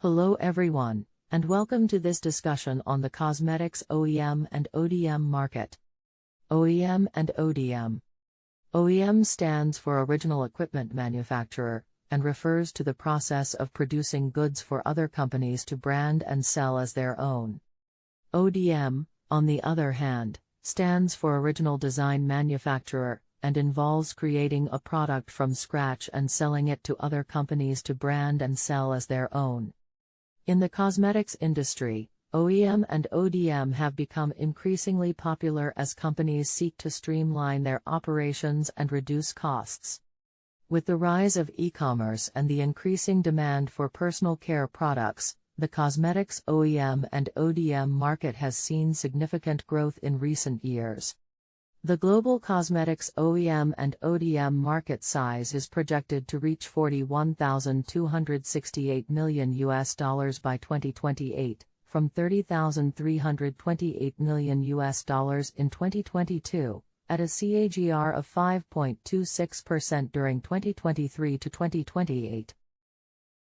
Hello everyone, and welcome to this discussion on the cosmetics OEM and ODM market. OEM and ODM. OEM stands for Original Equipment Manufacturer, and refers to the process of producing goods for other companies to brand and sell as their own. ODM, on the other hand, stands for Original Design Manufacturer, and involves creating a product from scratch and selling it to other companies to brand and sell as their own. In the cosmetics industry, OEM and ODM have become increasingly popular as companies seek to streamline their operations and reduce costs. With the rise of e-commerce and the increasing demand for personal care products, the cosmetics OEM and ODM market has seen significant growth in recent years. The global cosmetics OEM and ODM market size is projected to reach $41,268 million by 2028, from $30,328 million in 2022, at a CAGR of 5.26% during 2023 to 2028.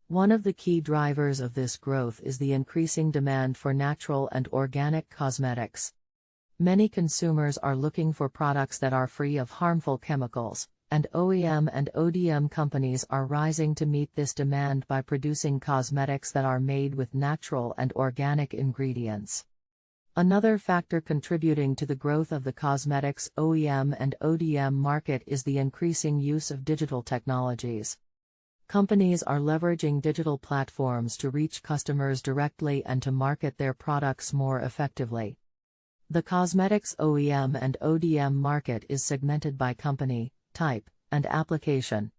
One of the key drivers of this growth is the increasing demand for natural and organic cosmetics. Many consumers are looking for products that are free of harmful chemicals, and OEM and ODM companies are rising to meet this demand by producing cosmetics that are made with natural and organic ingredients. Another factor contributing to the growth of the cosmetics OEM and ODM market is the increasing use of digital technologies. Companies are leveraging digital platforms to reach customers directly and to market their products more effectively. The cosmetics OEM and ODM market is segmented by company, type, and application.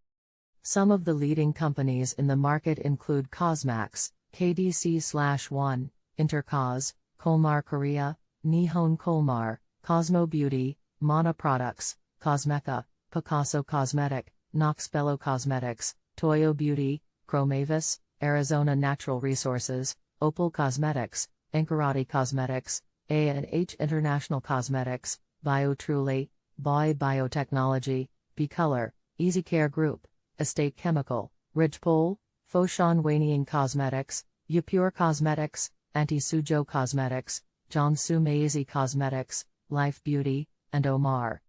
Some of the leading companies in the market include Cosmax, KDC/1, Intercos, Kolmar Korea, Nihon Kolmar, Cosmo Beauty, Mana Products, Cosmeca, Picasso Cosmetic, Nox Bello Cosmetics, Toyo Beauty, Chromavis, Arizona Natural Resources, Opal Cosmetics, Enkarati Cosmetics, A&H International Cosmetics, BioTruly, Boy Biotechnology, B-Color, EasyCare Group, Estate Chemical, Ridgepole, Foshan Wanian Cosmetics, Upure Cosmetics, Anti-Sujo Cosmetics, Jiangsu Meizi Cosmetics, Life Beauty, and Omar.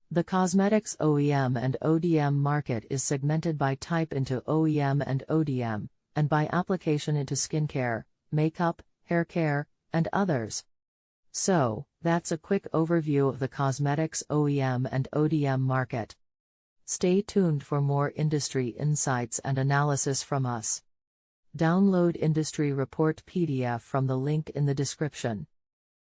The cosmetics OEM and ODM market is segmented by type into OEM and ODM, and by application into skincare, makeup, hair care, and others. So, that's a quick overview of the cosmetics OEM and ODM market. Stay tuned for more industry insights and analysis from us. Download industry report PDF from the link in the description.